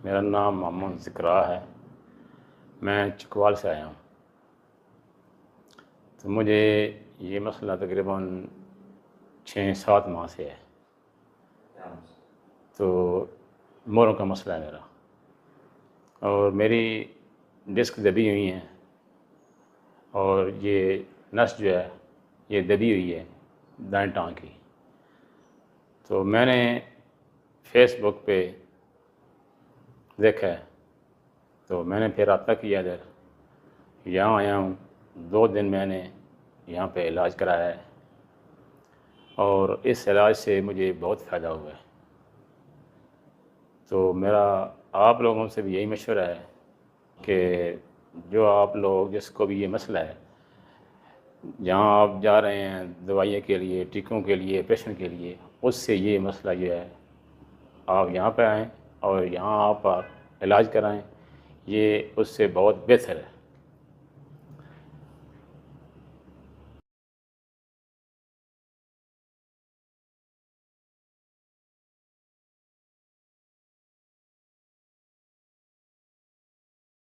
میرا نام محمد ذکرا ہے، میں چکوال سے آیا ہوں۔ تو مجھے یہ مسئلہ تقریباً 6-7 ماہ سے ہے۔ تو موروں کا مسئلہ ہے میرا، اور میری ڈسک دبی ہوئی ہیں، اور یہ نس جو ہے یہ دبی ہوئی ہے دائیں ٹانگ کی۔ تو میں نے فیس بک پہ دیکھا ہے، تو میں نے پھر رابطہ کیا ادھر، یہاں آیا ہوں۔ 2 دن میں نے یہاں پہ علاج کرایا ہے، اور اس علاج سے مجھے بہت فائدہ ہوا ہے۔ تو میرا آپ لوگوں سے بھی یہی مشورہ ہے کہ جو آپ لوگ جس کو بھی یہ مسئلہ ہے، جہاں آپ جا رہے ہیں دوائیوں کے لیے، ٹیکوں کے لیے، آپریشن کے لیے، اس سے یہ مسئلہ جو ہے آپ یہاں پہ آئیں اور یہاں آپ علاج کرائیں، یہ اس سے بہت بہتر ہے۔